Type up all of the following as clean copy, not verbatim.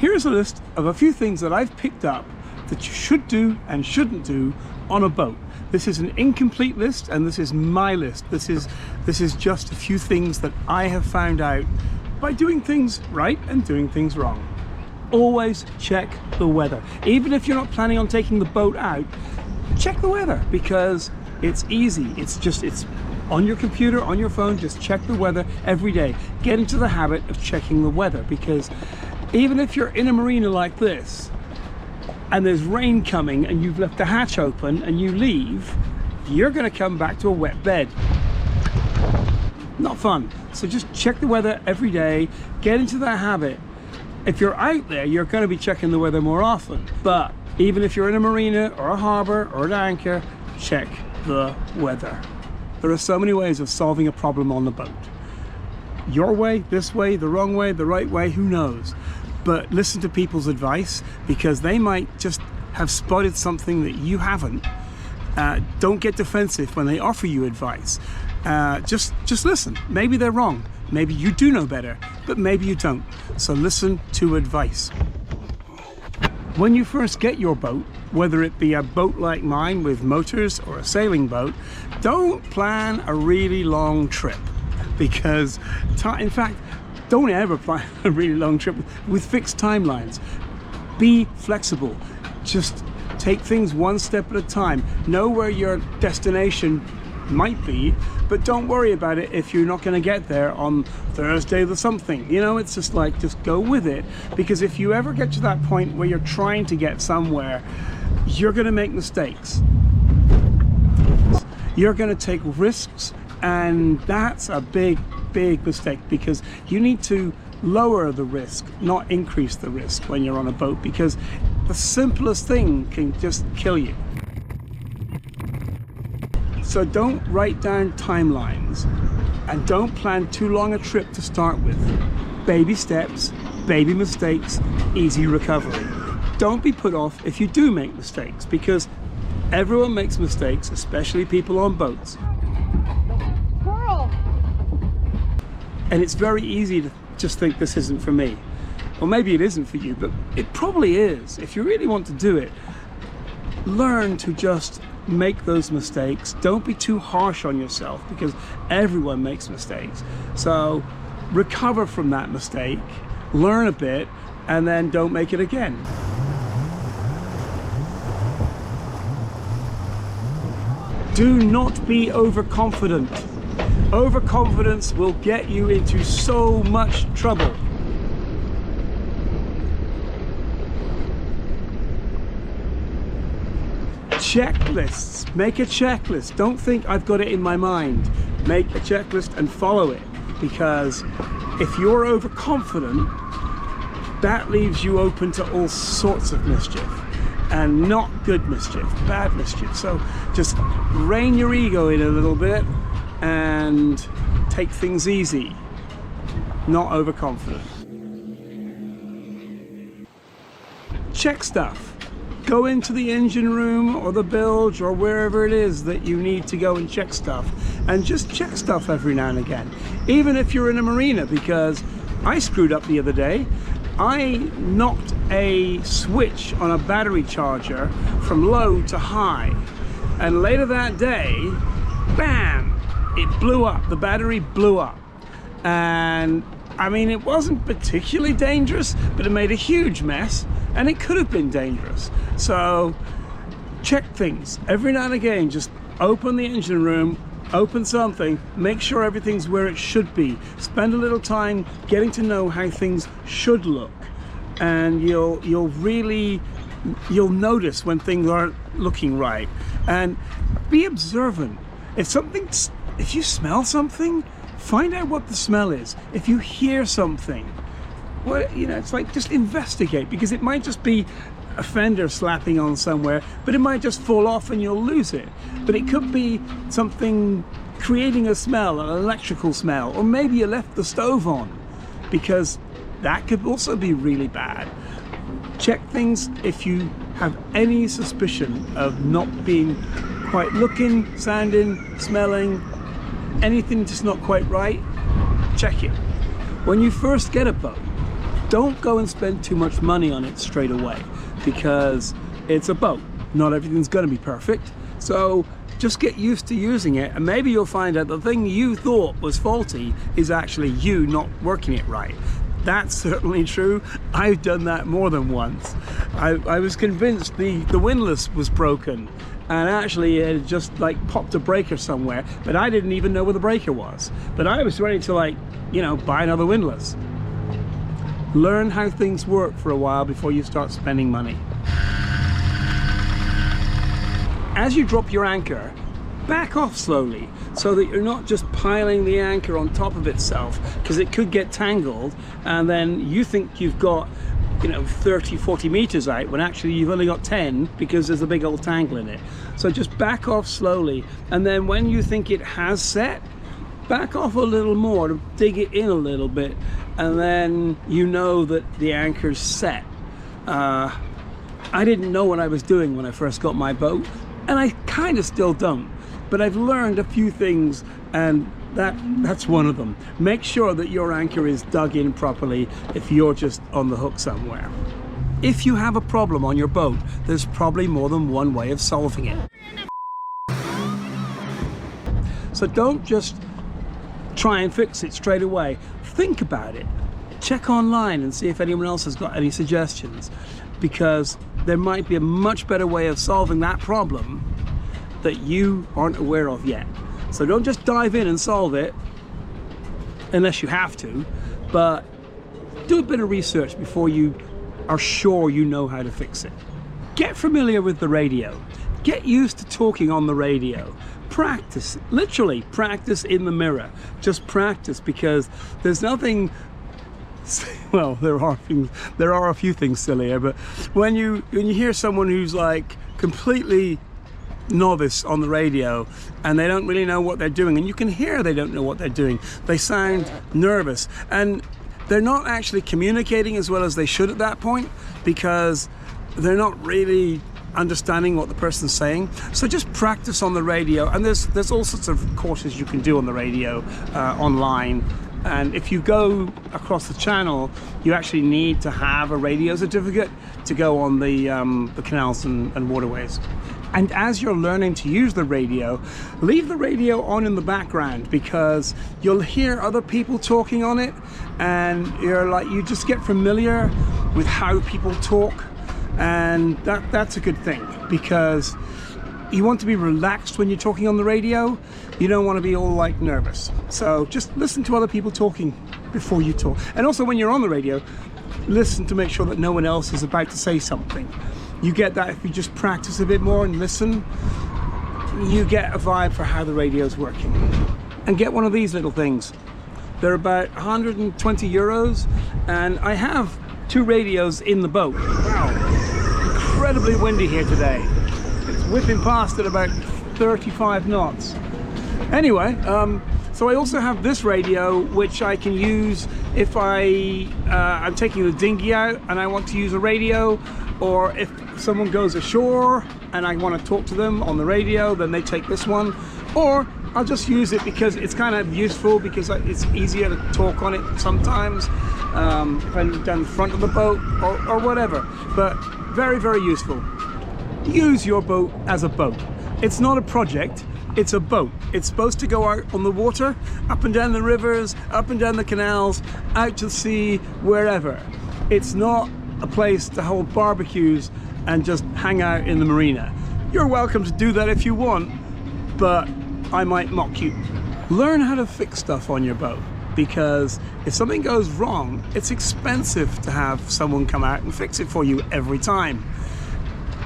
Here's a list of a few things that I've picked up that you should do and shouldn't do on a boat. This is an incomplete list, and this is my list. This is just a few things that I have found out by doing things right and doing things wrong. Always check the weather. Even if you're not planning on taking the boat out, check the weather, because it's easy. It's on your computer, on your phone. Just check the weather every day. Get into the habit of checking the weather, because even if you're in a marina like this and there's rain coming and you've left the hatch open and you leave, you're going to come back to a wet bed. Not fun. So just check the weather every day. Get into that habit. If you're out there, you're going to be checking the weather more often. But even if you're in a marina or a harbor or an anchor, check the weather. There are so many ways of solving a problem on the boat. Your way, this way, the wrong way, the right way, who knows? But listen to people's advice, because they might just have spotted something that you haven't. Don't get defensive when they offer you advice. Just listen. Maybe they're wrong. Maybe you do know better, but maybe you don't. So listen to advice. When you first get your boat, whether it be a boat like mine with motors or a sailing boat, don't plan a really long trip, because in fact, don't ever plan a really long trip with fixed timelines. Be flexible. Just take things one step at a time. Know where your destination might be, but don't worry about it if you're not going to get there on Thursday or something. You know, it's just like, just go with it, because if you ever get to that point where you're trying to get somewhere, you're going to make mistakes. You're going to take risks, and that's a big mistake, because you need to lower the risk, not increase the risk when you're on a boat, because the simplest thing can just kill you. So don't write down timelines, and don't plan too long a trip to start with. Baby steps, baby mistakes, easy recovery. Don't be put off if you do make mistakes, because everyone makes mistakes, especially people on boats. And it's very easy to just think this isn't for me. Or maybe it isn't for you, but it probably is. If you really want to do it, learn to just make those mistakes. Don't be too harsh on yourself, because everyone makes mistakes. So recover from that mistake, learn a bit, and then don't make it again. Do not be overconfident. Overconfidence will get you into so much trouble. Checklists. Make a checklist. Don't think I've got it in my mind. Make a checklist and follow it, because if you're overconfident, that leaves you open to all sorts of mischief, and not good mischief, bad mischief. So just rein your ego in a little bit and take things easy, not overconfident. Check stuff. Go into the engine room or the bilge or wherever it is that you need to go and check stuff, and just check stuff every now and again, even if you're in a marina, because I screwed up the other day. I knocked a switch on a battery charger from low to high, and later that day, bam, it blew up. The battery blew up. And I mean, it wasn't particularly dangerous, but it made a huge mess, and it could have been dangerous. So check things every now and again. Just open the engine room, open something, make sure everything's where it should be. Spend a little time getting to know how things should look, and you'll notice when things aren't looking right. And be observant. If you smell something, find out what the smell is. If you hear something, well, you know, it's like, just investigate, because it might just be a fender slapping on somewhere, but it might just fall off and you'll lose it. But it could be something creating a smell, an electrical smell, or maybe you left the stove on, because that could also be really bad. Check things if you have any suspicion of not being quite looking, sounding, smelling, anything just not quite right. Check it. When you first get a boat, don't go and spend too much money on it straight away, because it's a boat. Not everything's going to be perfect. So just get used to using it, and maybe you'll find out the thing you thought was faulty is actually you not working it right. That's certainly true. I've done that more than once. I was convinced the windlass was broken, and actually it had just like popped a breaker somewhere, but I didn't even know where the breaker was. But I was ready to, like, you know, buy another windlass. Learn how things work for a while before you start spending money. As you drop your anchor, back off slowly so that you're not just piling the anchor on top of itself, because it could get tangled and then you think you've got, you know, 30-40 meters out when actually you've only got 10 because there's a big old tangle in it. So just back off slowly, and then when you think it has set, back off a little more to dig it in a little bit, and then you know that the anchor's set. I didn't know what I was doing when I first got my boat, and I kind of still don't, but I've learned a few things, and that's one of them. Make sure that your anchor is dug in properly if you're just on the hook somewhere. If you have a problem on your boat, there's probably more than one way of solving it. So don't just try and fix it straight away. Think about it. Check online and see if anyone else has got any suggestions, because there might be a much better way of solving that problem that you aren't aware of yet. So don't just dive in and solve it unless you have to, but do a bit of research before you are sure you know how to fix it. Get familiar with the radio. Get used to talking on the radio. Practice, literally practice in the mirror. Just practice, because there's nothing, well, there are a few things sillier, but when you hear someone who's like completely novice on the radio and they don't really know what they're doing, and you can hear they don't know what they're doing, they sound nervous, and they're not actually communicating as well as they should at that point, because they're not really understanding what the person's saying. So just practice on the radio, and there's all sorts of courses you can do on the radio online. And if you go across the channel, you actually need to have a radio certificate to go on the canals and waterways. And as you're learning to use the radio, leave the radio on in the background, because you'll hear other people talking on it, and you just get familiar with how people talk, and that's a good thing, because you want to be relaxed when you're talking on the radio. You don't want to be all like nervous. So just listen to other people talking before you talk. And also when you're on the radio, listen to make sure that no one else is about to say something. You get that if you just practice a bit more and listen. You get a vibe for how the radio is working. And get one of these little things. They're about 120 euros, and I have 2 radios in the boat. Wow, incredibly windy here today. It's whipping past at about 35 knots. Anyway, so I also have this radio, which I can use if I'm taking the dinghy out and I want to use a radio, or if someone goes ashore and I want to talk to them on the radio, then they take this one. Or I'll just use it because it's kind of useful, because it's easier to talk on it sometimes, if I'm down the front of the boat or whatever. But very, very useful. Use your boat as a boat. It's not a project, it's a boat. It's supposed to go out on the water, up and down the rivers, up and down the canals, out to sea, wherever. It's not a place to hold barbecues and just hang out in the marina. You're welcome to do that if you want, but I might mock you. Learn how to fix stuff on your boat, because if something goes wrong, it's expensive to have someone come out and fix it for you every time.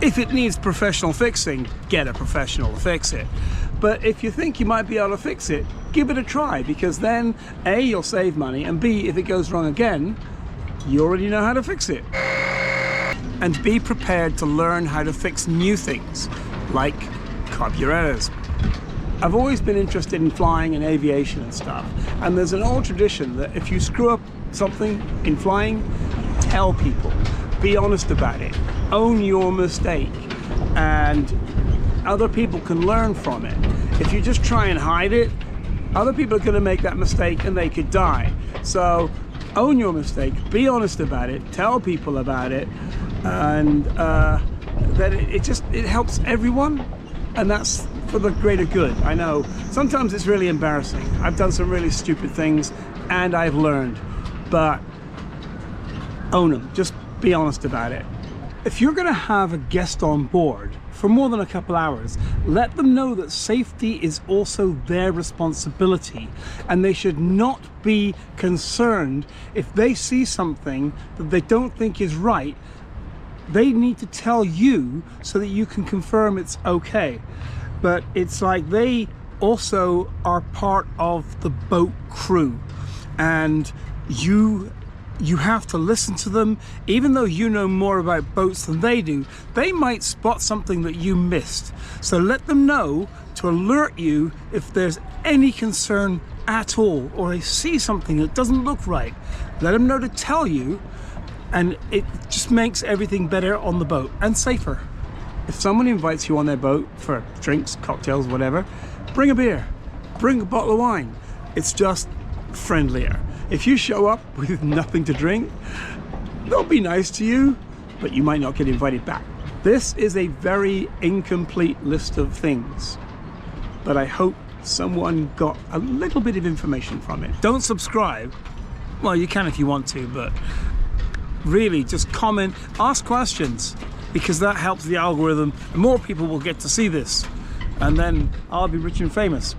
If it needs professional fixing, get a professional to fix it. But if you think you might be able to fix it, give it a try, because then A, you'll save money, and B, if it goes wrong again, you already know how to fix it. And be prepared to learn how to fix new things, like carburetors. I've always been interested in flying and aviation and stuff, and there's an old tradition that if you screw up something in flying, tell people. Be honest about it. Own your mistake, and other people can learn from it. If you just try and hide it, other people are going to make that mistake and they could die. So Own your mistake, be honest about it, tell people about it, and then it helps everyone, and that's for the greater good. I know sometimes it's really embarrassing. I've done some really stupid things and I've learned, but own them, just be honest about it. If you're going to have a guest on board for more than a couple hours, let them know that safety is also their responsibility, and they should not be concerned if they see something that they don't think is right. They need to tell you so that you can confirm it's okay. But it's like they also are part of the boat crew, and you have to listen to them. Even though you know more about boats than they do, they might spot something that you missed. So let them know to alert you if there's any concern at all, or they see something that doesn't look right. Let them know to tell you, and it just makes everything better on the boat and safer. If someone invites you on their boat for drinks, cocktails, whatever, bring a beer, bring a bottle of wine. It's just friendlier. If you show up with nothing to drink, they'll be nice to you, but you might not get invited back. This is a very incomplete list of things, but I hope someone got a little bit of information from it. Don't subscribe. Well, you can if you want to, but really just comment, ask questions, because that helps the algorithm, and more people will get to see this, and then I'll be rich and famous.